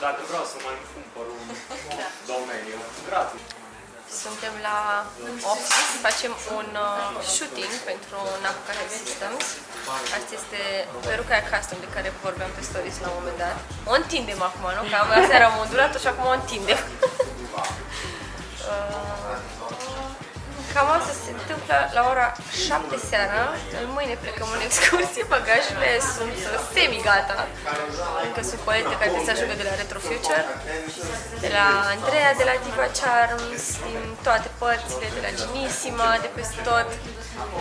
dacă vreau să mai cumpăr un domeniu gratis. Suntem la office, facem un shooting pentru Naku Care Systems. Asta este peruca aia custom de care vorbeam pe stories la un moment dat. O întindem acum, nu? Că aseară am ondulat-o și acum o întindem. Cam asta se întâmplă la ora 7 seara. Mâine plecăm în excursie, bagajele sunt semi-gata. Încă sunt colete care trebuie să ajungă de la Retro Future, de la Andreea, de la Diva Charms, din toate părțile, de la Genissima, de peste tot.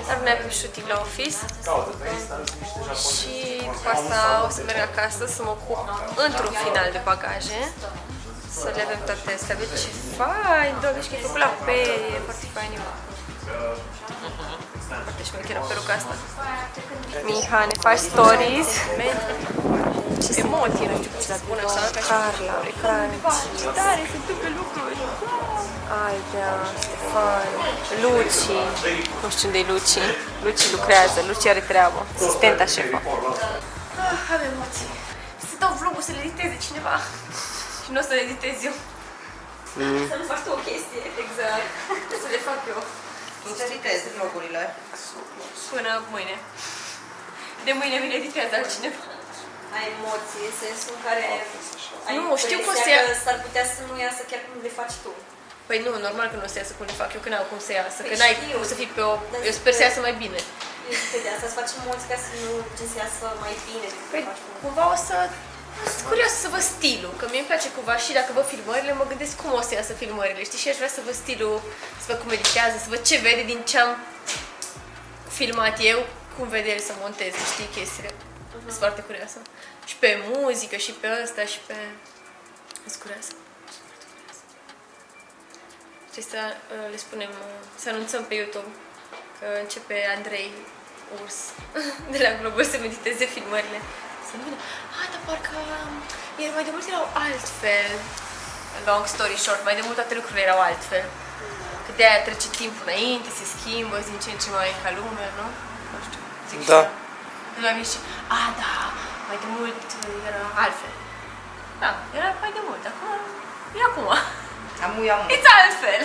Dar noi avem shooting la office. Și după asta o să merg acasă să mă ocup într-un final de bagaje. Să le avem toate astea. Vezi ce fain, doamne, și că e făcut la perie, e foarte fain. Foarte șmecheră peruca asta. Miha, ne faci stories? Ce emoții, nu știu cum să spun așa, ca și Carla, ce tare, se întâmplă lucruri. Aidea, Ștefan, Luci, nu știu unde e Luci. Luci lucrează, Luci are treabă, asistenta șefa. Am emoții. Să dau vlogul să le editeze cineva. Și nu o să le editez eu. Să nu faci tu o chestie, exact. Să le fac eu. Tu te editezi vlogurile? Până mâine. De mâine mi le editează altcineva. Ai emoții, în sensul în care nu, știu cum se ia... s-ar putea să nu iasă chiar cum le faci tu. Păi nu, normal că nu o să iasă cum le fac eu, că n-au cum să iasă, că n-ai cum să fii pe o... Eu sper să iasă mai bine. De asta să faci emoții ca să nu să iasă mai bine decât păi, faci cum. Cumva o să... Sunt curioasă să văd stilul, că mie îmi place cumva și dacă văd filmările, mă gândesc cum o să iasă filmările, știi? Și aș vrea să văd stilul, să văd cum editează, să văd ce vede din ce am filmat eu, cum vede el să monteze, știi, chestiile. Sunt foarte curioasă. Și pe muzică, și pe ăsta, și pe... Sunt curioasă. Și să le spunem, să anunțăm pe YouTube că începe Andrei Urs de la Global să mediteze filmările. Să nu vină, dar parcă ieri mai de mult erau altfel. Long story short, mai de mult toate lucrurile erau altfel. Că de-aia trece timpul înainte, se schimbă, din ce în ce mai ca lume, nu? Nu știu, zic da. Și la mine și, da, mai de mult era altfel. Da, era mai de mult, acum e acum. Amu. It's altfel.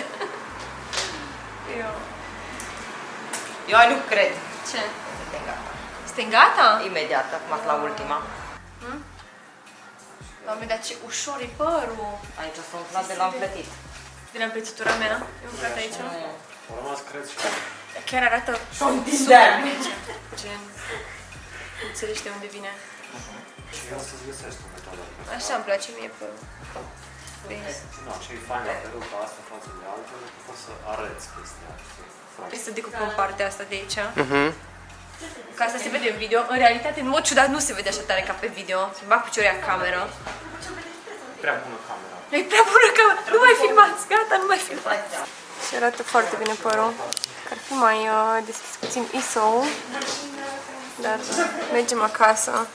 Eu nu cred. Ce? Suntem gata. Suntem gata? Imediat, acum la ultima. Doamne, dar ce ușor e părul. Aici s-a umplat de la împletit. De la împletitura mea, e umplat aici. Au rămas, cred, și Chiar arată Contindeam. gen... Înțelegi de unde vine. și vreau să-ți găsești o metodă. Așa îmi place mie părul. Nu, ce e fain la peruca asta față de altele, că poți să arăți chestia. Trebuie să decupăm partea asta de aici. Ca asta se vede în video. În realitate, în mod ciudat, nu se vede așa tare ca pe video. Îmi bag piciorii în cameră. Prea bună camera. E prea bună camera. Nu mai filmați, gata, nu mai filmați. Și arată foarte bine părul. Ar fi mai deschis puțin ISO-ul. Dar mergem acasă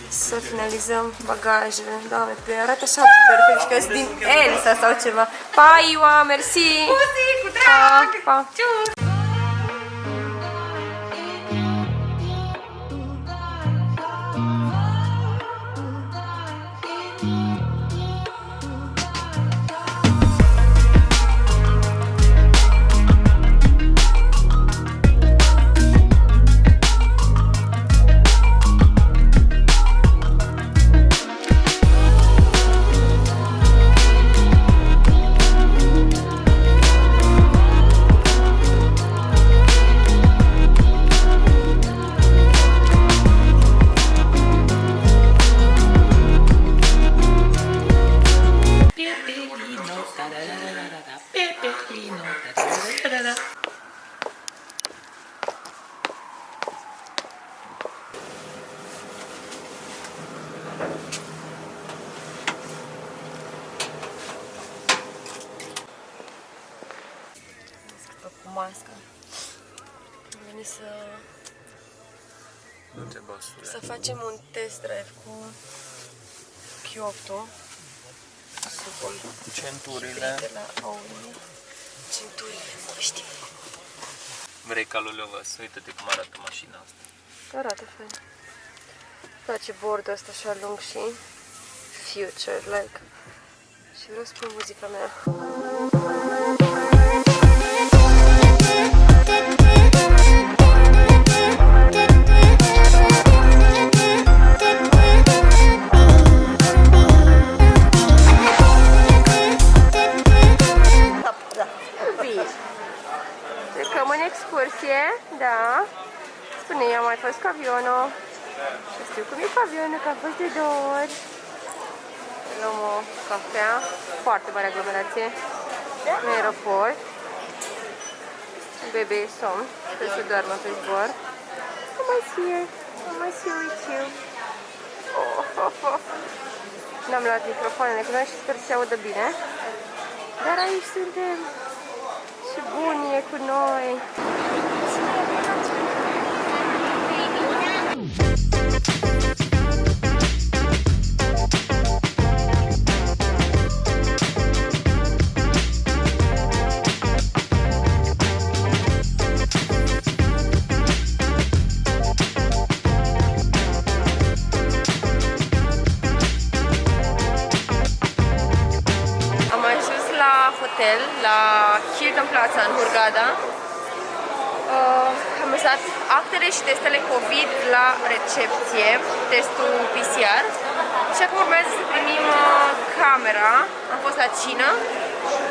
să finalizăm bagajele. Doamne, arată așa perfect și că sunt din Elsa sau ceva. Pa, Iua, mersi! Pusi, cu drag! Pa! Cu masca. Am venit să facem un test drive cu Kyoto. Centurile. De la Audi. Centurile, mă știi. Vrei ca lui Leovăs? Uită-te cum arată mașina asta. Arată fain. Îmi place bordul ăsta așa lung și future, like. Și vreau să pun muzica mea. Plecăm în excursie, da. Spune, eu am mai fost cu avionul. Și știu cum e cu avionul, că am fost de 2 ori. Luăm o cafea, foarte mare aglomerație în aeroport. Bebe e somn, trebuie să doarmă pe zbor. I'm right here, I'm right here with you. N-am luat microfoanele cu noi și sper să se audă bine. Dar aici suntem și bunii e cu noi. Hotel la Hilton Plaza în Hurghada. Am lăsat actele și testele COVID la recepție, testul PCR și acum urmează să primim camera. Am fost la cină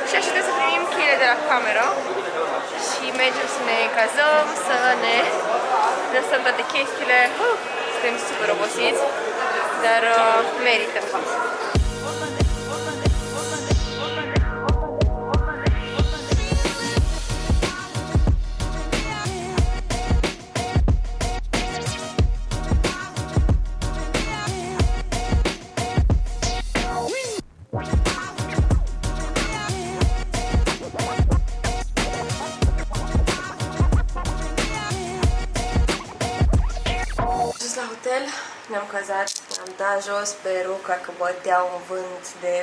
și așteptăm să primim cheile de la cameră și mergem să ne cazăm, să ne lăsăm toate chestiile. Suntem super obosiți, dar merită. Ne-am cazat, ne-am dat jos pe ruca că băteau un vânt de...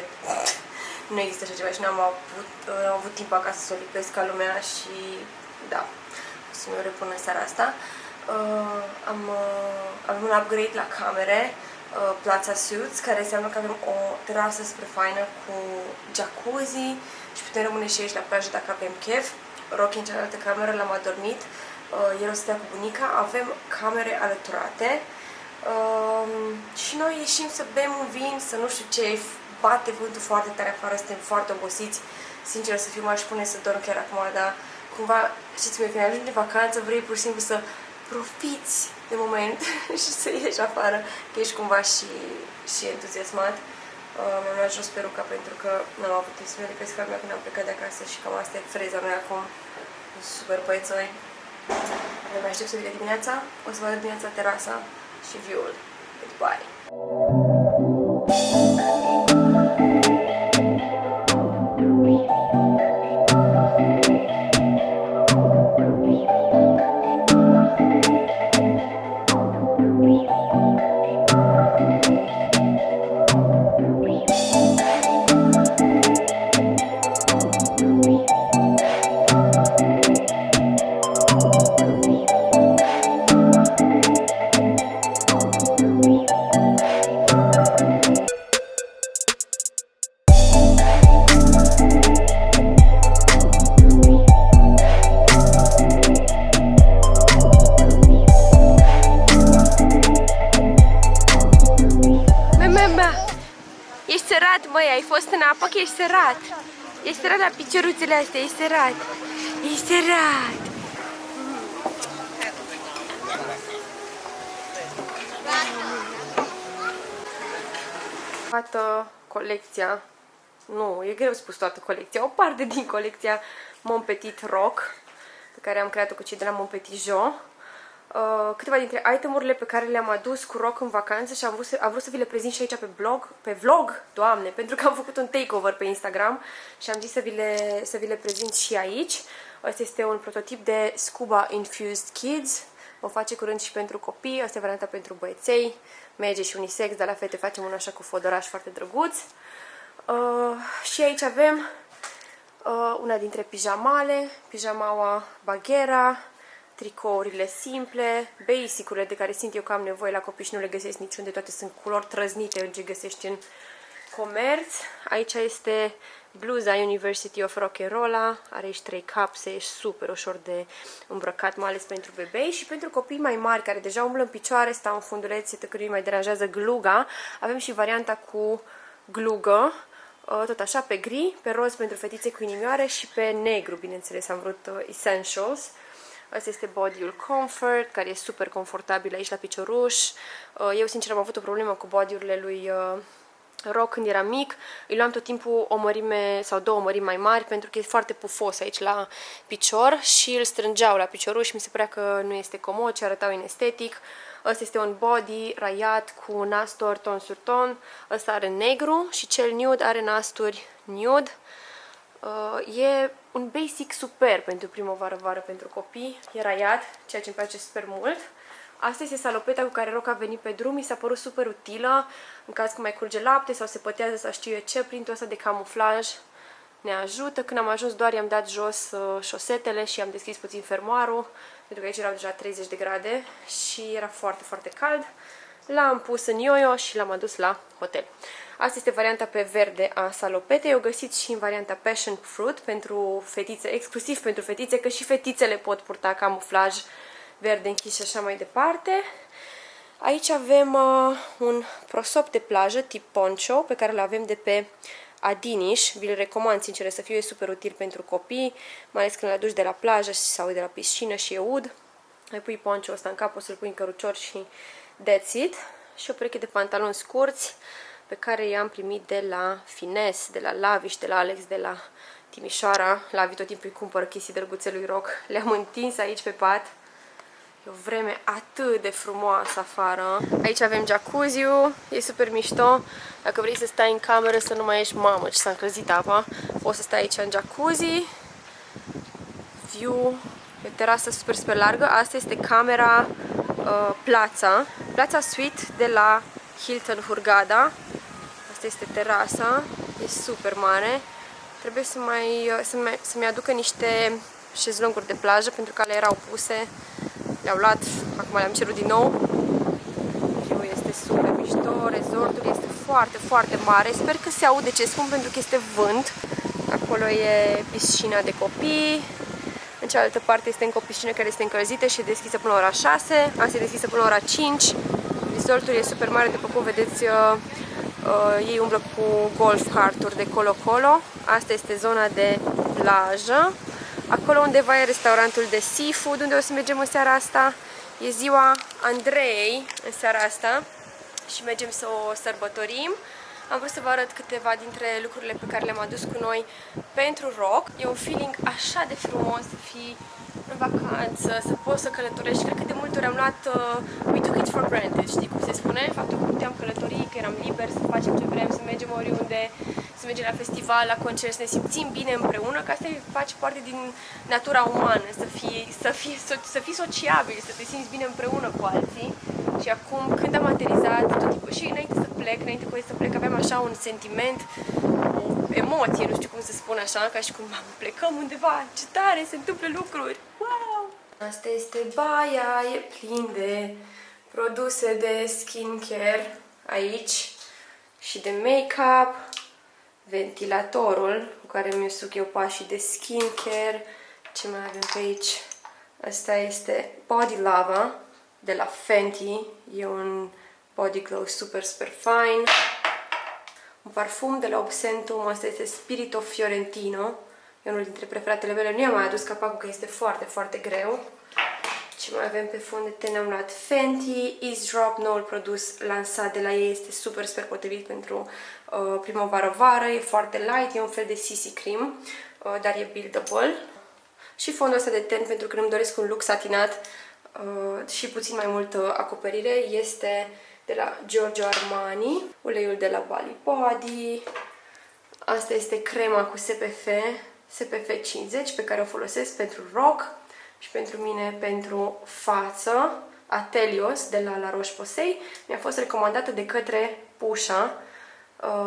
Nu există așa ceva și n-am avut timp acasă să o lipesc ca lumea și da, o să mi-o repun în seara asta. Avem un upgrade la camere, Plaza Suites, care înseamnă că avem o terasă super faină cu jacuzzi și putem rămâne și aici la plajă dacă avem chef. Rocky în cealaltă cameră l-am adormit, el o să stea cu bunica, avem camere alăturate. Și noi ieșim să bem un vin, să nu știu ce, bate vântul foarte tare afară, suntem foarte obosiți. Sincer să fiu, m-aș pune să dorm chiar acum, dar cumva, știți cum e, când ajungi de vacanță, vrei pur și simplu să profiți de moment și să ieși afară, că ești cumva și entuziasmat. Mi-am luat jos peruca pentru că n-am avut timp să mă lipesc ca lumea când am plecat de acasă și cam asta e freza mea acum, super băiețoi. Eu mai aștept să vine dimineața, o să vă arăt dimineața terasa și viul. Goodbye! Măi, ai fost în apă că ești sărat. Ești sărat la picioruțele astea, ești sărat. Ești sărat. Toată colecția, nu, e greu spus toată colecția, o parte din colecția Mon Petit Rock, pe care am creat-o cu cei de la Mon Petit Jo. Câteva dintre itemurile pe care le-am adus cu rock în vacanță și am vrut să vi le prezint și aici pe vlog, doamne, pentru că am făcut un takeover pe Instagram și am zis să vi le prezint și aici. Asta este un prototip de Scuba Infused Kids. Vom face curând și pentru copii, asta e varianta pentru băieței, merge și unisex, dar la fete facem unul așa cu fodoraș foarte drăguț. Și aici avem una dintre pijamale, pijamaua Baghera, tricourile simple, basic-urile de care simt eu că am nevoie la copii și nu le găsesc niciunde, toate sunt culori trăznite, ce găsești în comerț. Aici este bluza University of Rock'n'Rolla, are aici 3 capse, e super ușor de îmbrăcat, mai ales pentru bebei și pentru copii mai mari care deja umblă în picioare, stau în fundulețe, tăcâi mai deranjează gluga. Avem și varianta cu glugă, tot așa pe gri, pe roz pentru fetițe cu inimioare și pe negru, bineînțeles, am vrut Essentials. Asta este body-ul Comfort, care e super confortabil aici la picioruș. Eu, sincer, am avut o problemă cu body-urile lui Rock când era mic. Îi luam tot timpul o mărime sau 2 mărimi mai mari pentru că e foarte pufos aici la picior și îl strângeau la picioruș și mi se părea că nu este comod și arătau inestetic. Ăsta este un body raiat cu nasturi ton sur ton. Ăsta are negru și cel nude are nasturi nude. E un basic super pentru primăvară-vară pentru copii. E raiat, ceea ce îmi place super mult. Asta este salopeta cu care Roc a venit pe drum. Mi s-a părut super utilă în caz că mai curge lapte sau se pătează sau știu eu ce. Printul ăsta de camuflaj ne ajută. Când am ajuns doar i-am dat jos șosetele și am deschis puțin fermoarul, pentru că aici erau deja 30 de grade și era foarte, foarte cald. L-am pus în yo-yo și l-am adus la hotel. Asta este varianta pe verde a salopetei. O găsiți și în varianta Passion Fruit pentru fetițe, exclusiv pentru fetițe, că și fetițele pot purta camuflaj verde închis și așa mai departe. Aici avem un prosop de plajă tip poncho pe care îl avem de pe Adiniș. Vi-l recomand, sincer, să fie super util pentru copii, mai ales când le aduci de la plajă sau de la piscină și e ud. Ai pui poncho ăsta în cap, o să-l pui în cărucior și that's it. Și o pereche de pantaloni scurți pe care i-am primit de la Fines, de la Lavish, de la Alex, de la Timișoara. Lavi tot timpul îi cumpără chestii drăguțe lui Roc. Le-am întins aici pe pat. E o vreme atât de frumoasă afară. Aici avem jacuzzi-ul, e super mișto. Dacă vrei să stai în cameră, să nu mai ești, mamă, ce s-a încălzit apa, poți să stai aici în jacuzzi. View, e o terasă super, super largă. Asta este camera Plața Suite de la Hilton Hurghada. Asta este terasa, e super mare. Trebuie să-mi aducă niște șezlonguri de plajă pentru că ale erau puse. Le-au luat, acum le-am cerut din nou. View este super mișto, resortul este foarte, foarte mare. Sper că se aude ce spun pentru că este vânt. Acolo e piscina de copii. În cealaltă parte este încă o piscină care este încălzită și e deschisă până la ora 6. Asta e deschisă până la ora 5. Resortul e super mare, după cum vedeți, ei umblă cu golf carturi de colo-colo. Asta este zona de plajă. Acolo undeva e restaurantul de seafood, unde o să mergem în seara asta. E ziua Andrei în seara asta și mergem să o sărbătorim. Am vrut să vă arăt câteva dintre lucrurile pe care le-am adus cu noi pentru Roc. E un feeling așa de frumos să fii în vacanță, să poți să călătorești. Cred că de multe ori am luat, we took it for granted, știi cum se spune? Faptul că puteam călători, că eram liber să facem ce vrem, să mergem oriunde, să mergem la festival, la concert, să ne simțim bine împreună, că asta face parte din natura umană, să fii sociabil, să te simți bine împreună cu alții. Și acum, când am aterizat, tot timpul, și înainte să plec, aveam așa un sentiment, o emoție, nu știu cum să spun așa, ca și cum plecăm undeva, ce tare, se întâmplă lucruri, wow! Asta este baia, e plin de produse de skincare aici și de make-up, ventilatorul cu care mi-o suc eu pașii de skincare. Ce mai avem pe aici? Asta este Body Lava de la Fenty, e un body glow super, super fine. Un parfum de la Obsentum, asta este Spirito Fiorentino, e unul dintre preferatele mele, nu i-am mai adus capacul că este foarte, foarte greu. Ce mai avem pe fond de ten? Am luat Fenty Ease Drop, noul produs lansat de la ei, este super, super potrivit pentru primăvară-vară, e foarte light, e un fel de CC cream, dar e buildable. Și fondul ăsta de ten, pentru că îmi doresc un look satinat și puțin mai multă acoperire, este de la Giorgio Armani, uleiul de la Bali Body. Asta este crema cu SPF 50 pe care o folosesc pentru Roc și pentru mine pentru față, Atelios de la La Roche-Posay. Mi-a fost recomandată de către Pușa,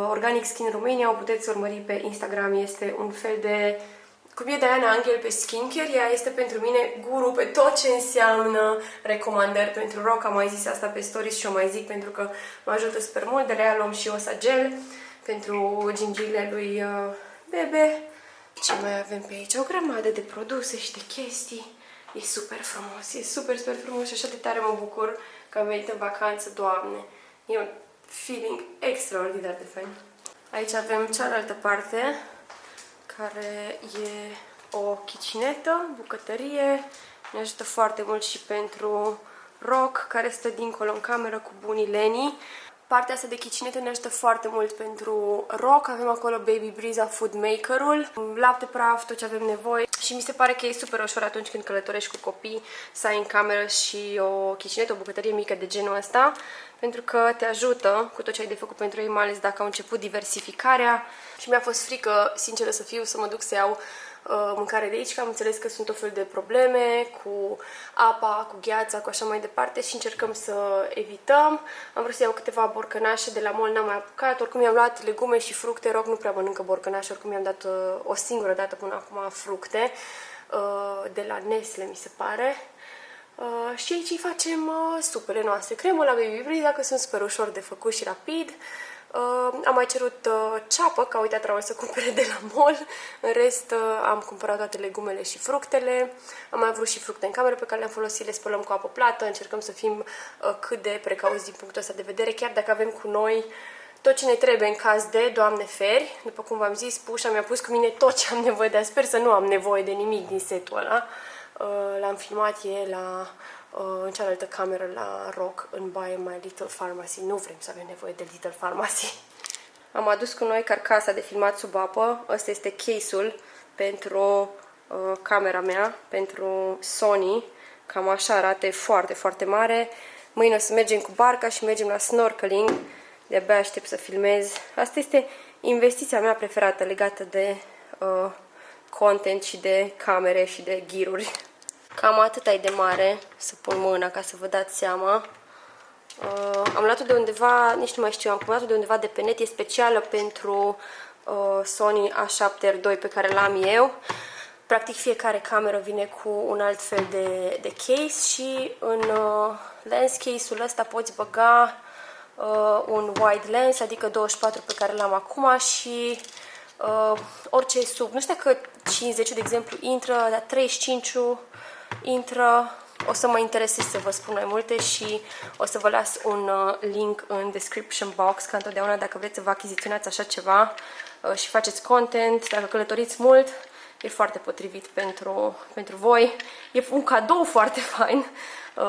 Organic Skin Romania, o puteți urmări pe Instagram, este un fel de, cum e Diana Angel pe skincare, ea este pentru mine guru pe tot ce înseamnă recomandări pentru Roc. Am mai zis asta pe stories și o mai zic pentru că mă ajută super mult. De la ea luăm și Osa Gel pentru gingile lui Bebe. Ce mai avem pe aici? O grămadă de produse și de chestii. E super frumos, e super, super frumos și așa de tare mă bucur că am venit în vacanță, Doamne. E un feeling extraordinar de fain. Aici avem cealaltă parte, care e o kitchenetă, bucătărie. Ne ajută foarte mult și pentru Rock, care stă dincolo în cameră cu bunii Lenny. Partea asta de kitchenetă ne ajută foarte mult pentru Rock. Avem acolo Baby Breeza Food Maker-ul, lapte praf, tot ce avem nevoie. Și mi se pare că e super ușor atunci când călătorești cu copii să ai în cameră și o kitchenetă, o bucătărie mică de genul ăsta, pentru că te ajută cu tot ce ai de făcut pentru ei, mai ales dacă au început diversificarea. Și mi-a fost frică, sinceră să fiu, să mă duc să iau mâncare de aici, că am înțeles că sunt o fel de probleme cu apa, cu gheața, cu așa mai departe și încercăm să evităm. Am vrut să iau câteva borcănașe de la mall, n-am mai apucat, oricum i-am luat legume și fructe. Roc nu prea mănâncă borcănașe, oricum i-am dat o singură dată până acum fructe de la Nestle, mi se pare. Și aici îi facem supele noastre, cremă la Baby Breeza, că sunt super ușor de făcut și rapid. Am mai cerut ceapă, că a uitat Raul să cumpere de la mall. În rest am cumpărat toate legumele și fructele. Am mai vrut și fructe în cameră pe care le-am folosit, le spălăm cu apă plată. Încercăm să fim cât de precauți din punctul ăsta de vedere, chiar dacă avem cu noi tot ce ne trebuie în caz de, Doamne feri. După cum v-am zis, Pușa mi-a pus cu mine tot ce am nevoie, dar sper să nu am nevoie de nimic din setul ăla. L-am filmat în cealaltă cameră la Rock, în Buy My Little Pharmacy. Nu vrem să avem nevoie de Little Pharmacy. Am adus cu noi carcasa de filmat sub apă. Ăsta este case-ul pentru camera mea, pentru Sony. Cam așa arată, foarte, foarte mare. Mâine o să mergem cu barca și mergem la snorkeling. De-abia aștept să filmez. Asta este investiția mea preferată legată de content și de camere și de gear-uri. Cam atât e de mare, să pun mâna ca să vă dați seama. Am luat-o de undeva, nici nu mai știu, am cumpărat-o de undeva de pe net, e specială pentru Sony A7R2 pe care l-am eu. Practic fiecare cameră vine cu un alt fel de case și în lens case-ul ăsta poți băga un wide lens, adică 24 pe care l-am acum și orice sub, nu știu dacă 50 de exemplu intră, dar 35 intră. O să mă interesez să vă spun mai multe și o să vă las un link în description box, ca întotdeauna dacă vreți să vă achiziționați așa ceva și faceți content, dacă călătoriți mult, e foarte potrivit pentru voi. E un cadou foarte fain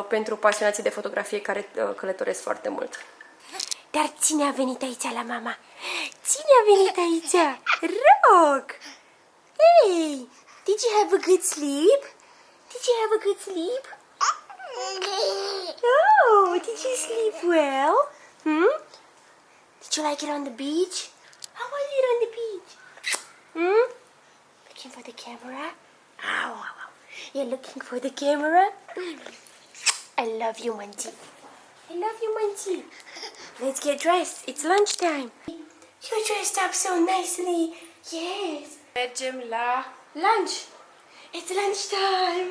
pentru pasionații de fotografie care călătoresc foarte mult. Dar cine a venit aici la mama? Cine a venit aici? Rock! Hey! Did you have a good sleep? Did you have a good sleep? Oh, did you sleep well? Did you like it on the beach? How was it on the beach? Looking for the camera? Oh, you're looking for the camera? I love you, Manti. I love you, Manti. Let's get dressed. It's lunchtime. You're dressed up so nicely. Yes. Mergem la lunch. It's lunchtime.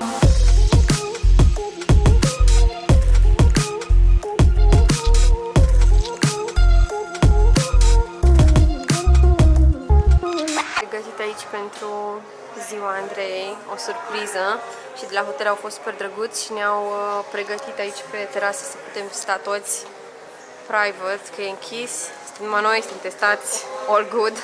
Pregătit aici pentru ziua Andrei, o surpriză, și de la hotel au fost super drăguți și ne-au pregătit aici pe terasă să putem sta toți private, că e închis. Suntem numai noi, suntem testați, all good.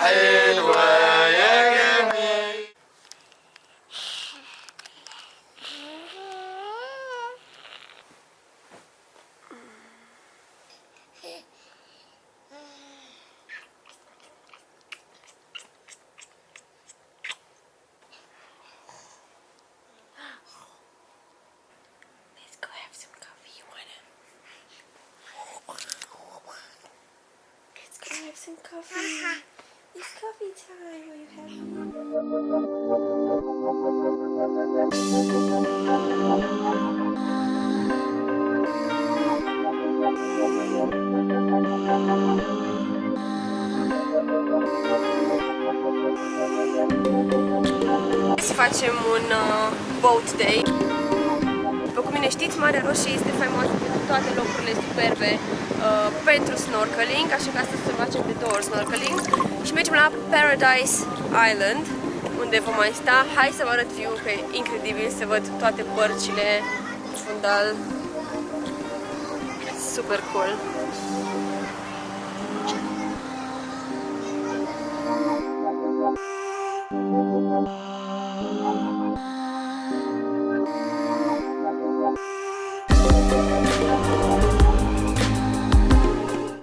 Let's go have some coffee. You wanna? Let's go have some coffee. It's coffee time. Are you happy? Să facem un boat day. După cum bine știți, Marea Roșie este faimoasă pentru toate locurile superbe pentru snorkeling, așa că astăzi să facem de 2 ori snorkeling și mergem la Paradise Island, unde vom mai sta. Hai să vă arăt view, că e incredibil să văd toate bărcile în fundal. Super cool.